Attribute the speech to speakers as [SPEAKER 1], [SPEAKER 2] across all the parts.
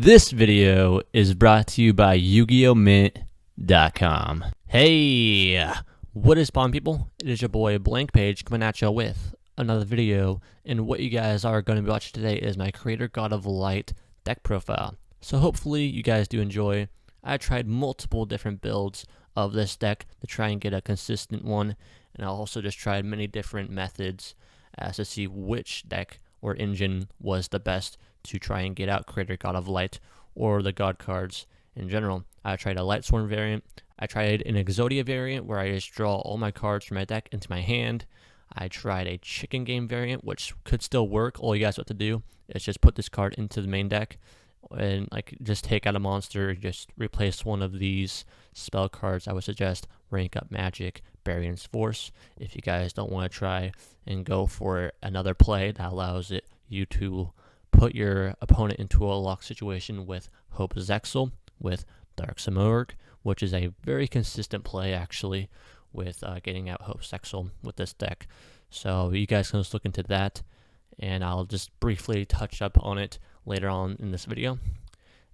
[SPEAKER 1] This video is brought to you by YugiohMint.com. Hey, what is poppin' people? It is your boy BlankPage coming at you with another video, and what you guys are going to be watching today is my Creator God of Light deck profile. So hopefully you guys do enjoy. I tried multiple different builds of this deck to try and get a consistent one, and I also just tried many different methods as to see which deck or engine was the best to try and get out Creator God of Light or the God cards in general. I tried a Lightsworn variant. I tried an Exodia variant where I just draw all my cards from my deck into my hand. I tried a Chicken Game variant, which could still work. All you guys have to do is just put this card into the main deck and just take out a monster, just replace one of these spell cards. I would suggest rank up Magic, Barion's Force, if you guys don't want to try and go for another play that allows you to put your opponent into a lock situation with Hope Zexal, with Dark Samurg, which is a very consistent play actually with getting out Hope Zexal with this deck. So you guys can just look into that, and I'll just briefly touch up on it later on in this video.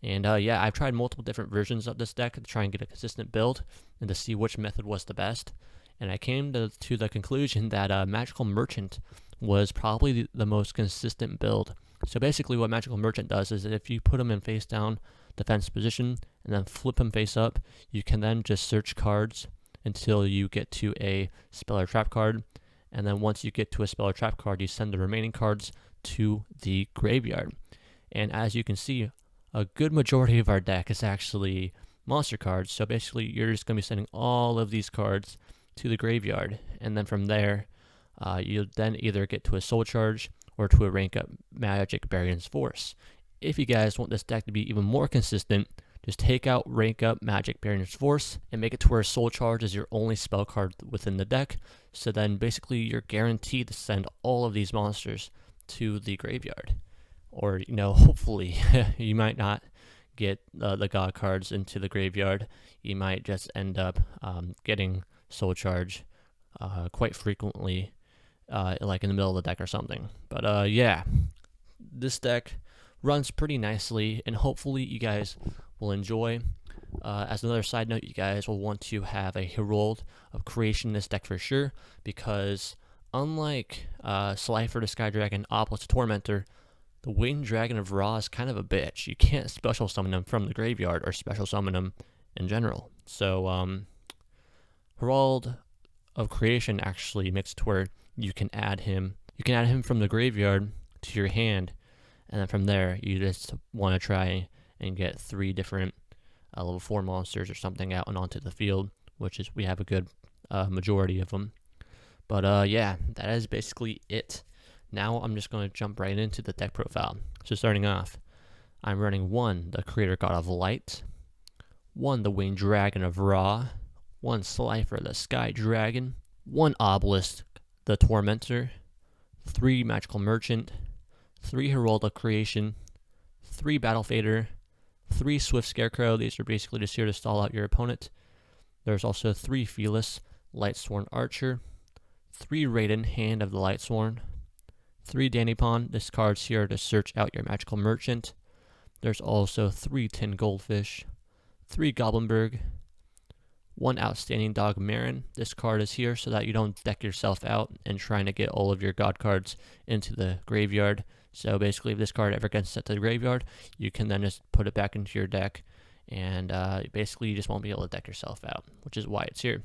[SPEAKER 1] And yeah, I've tried multiple different versions of this deck to try and get a consistent build and to see which method was the best. And I came to the conclusion that Magical Merchant was probably the most consistent build. So basically what Magical Merchant does is that if you put him in face down defense position and then flip him face up, you can then just search cards until you get to a spell or trap card. And then once you get to a spell or trap card, you send the remaining cards to the graveyard. And as you can see, a good majority of our deck is actually monster cards. So basically you're just going to be sending all of these cards to the graveyard. And then from there, you'll then either get to a soul charge or to a rank up Magic Barion's Force. If you guys want this deck to be even more consistent, just take out rank up Magic Barion's Force and make it to where Soul Charge is your only spell card within the deck. So then basically you're guaranteed to send all of these monsters to the graveyard. Or, hopefully you might not get the God cards into the graveyard. You might just end up getting Soul Charge quite frequently, like in the middle of the deck or something. But yeah, this deck runs pretty nicely, and hopefully you guys will enjoy. As another side note, you guys will want to have a Herald of Creation in this deck for sure, because unlike Slifer the Sky Dragon, Obelisk Tormentor, the Winged Dragon of Ra is kind of a bitch. You can't special summon him from the graveyard or special summon him in general. So Herald of Creation actually makes it to where you can add him from the graveyard to your hand, and then from there you just want to try and get 3 different level 4 monsters or something out and onto the field, which is we have a good majority of them. But yeah, that is basically it. Now I'm just going to jump right into the deck profile. So starting off, I'm running 1 the Creator God of Light, 1 the Winged Dragon of Ra, 1 Slifer the Sky Dragon, 1 Obelisk the Tormentor, 3 Magical Merchant, 3 Herald of Creation, 3 Battle Fader, 3 Swift Scarecrow. These are basically just here to stall out your opponent. There's also 3 Felis Lightsworn Archer, 3 Raiden Hand of the Lightsworn, 3 Dannypon. This card's here to search out your Magical Merchant. There's also 3 Tin Goldfish, 3 Goblinberg, 1 Outstanding Dog Marin. This card is here so that you don't deck yourself out and trying to get all of your God cards into the graveyard. So basically if this card ever gets sent to the graveyard, you can then just put it back into your deck, and basically you just won't be able to deck yourself out, which is why it's here.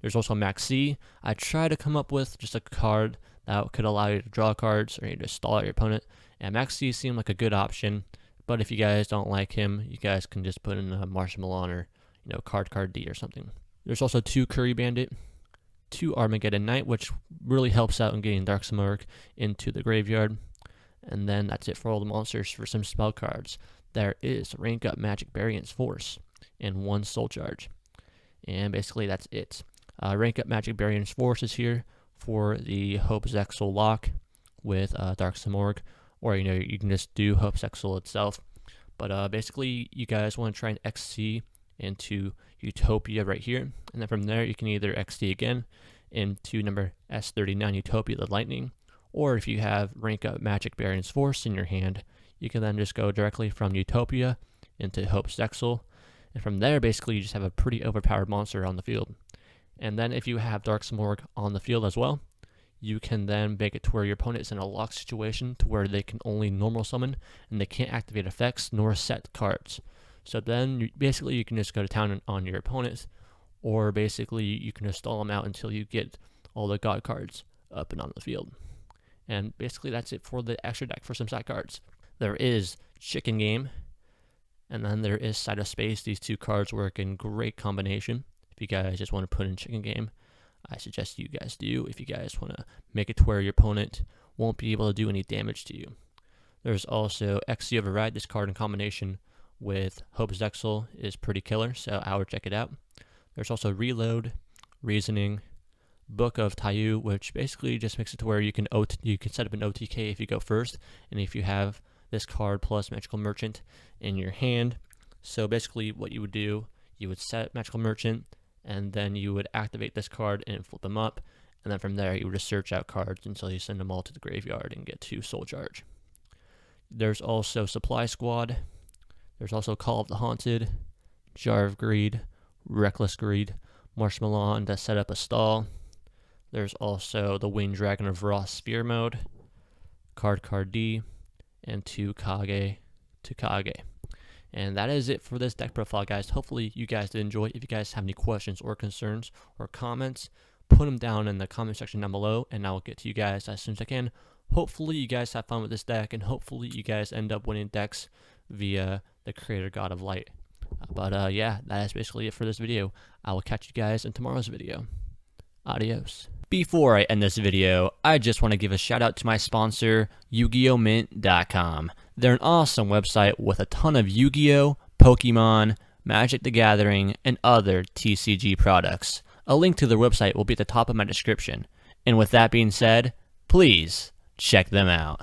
[SPEAKER 1] There's also Maxi. I try to come up with just a card that could allow you to draw cards or you just stall out your opponent, and Maxi seemed like a good option. But if you guys don't like him, you guys can just put in a Marshmallow or Card D or something. There's also 2 Curry Bandit, 2 Armageddon Knight, which really helps out in getting Dark Samurg into the graveyard. And then that's it for all the monsters. For some spell cards, there is rank up Magic Barion's Force and 1 Soul Charge. And basically that's it. Rank up Magic Barion's Force is here for the Hope Zexal lock with Dark Samurg, or you can just do Hope Zexal itself. But basically you guys want to try and XC into Utopia right here, and then from there you can either XD again into number S39 Utopia the Lightning, or if you have rank up Magic Barion's Force in your hand, You can then just go directly from Utopia into Hope's Zexal, and from there basically you just have a pretty overpowered monster on the field. And then if you have Dark Smorg on the field as well, you can then make it to where your opponent is in a locked situation to where they can only normal summon and they can't activate effects nor set cards. So then basically you can just go to town on your opponents, or basically you can just stall them out until you get all the god cards up and on the field. And basically that's it for the extra deck for some side cards. There is Chicken Game, and then there is Side of Space. These two cards work in great combination. If you guys just want to put in Chicken Game, I suggest you guys do. If you guys want to make it to where your opponent won't be able to do any damage to you. There's also XC Override. This card in combination with Hope's Zexal is pretty killer, so I would check it out. There's also Reload, Reasoning, Book of Tayu, which basically just makes it to where you can set up an OTK if you go first, and if you have this card plus Magical Merchant in your hand. So basically what you would do, you would set Magical Merchant, and then you would activate this card and flip them up, and then from there you would just search out cards until you send them all to the graveyard and get 2 Soul Charge. There's also Supply Squad. There's also Call of the Haunted, Jar of Greed, Reckless Greed, Marshmallow to set up a stall. There's also the Winged Dragon of Raw Sphere mode, Card D, and 2 Kage to Kage. And that is it for this deck profile, guys. Hopefully you guys did enjoy. If you guys have any questions or concerns or comments, put them down in the comment section down below, and I'll get to you guys as soon as I can. Hopefully you guys have fun with this deck, and hopefully you guys end up winning decks via the Creator God of Light. But yeah, that is basically it for this video. I will catch you guys in tomorrow's video. Adios. Before I end this video, I just want to give a shout out to my sponsor, YugiohMint.com. They're an awesome website with a ton of Yu-Gi-Oh, Pokemon, Magic the Gathering, and other TCG products. A link to their website will be at the top of my description. And with that being said, please check them out.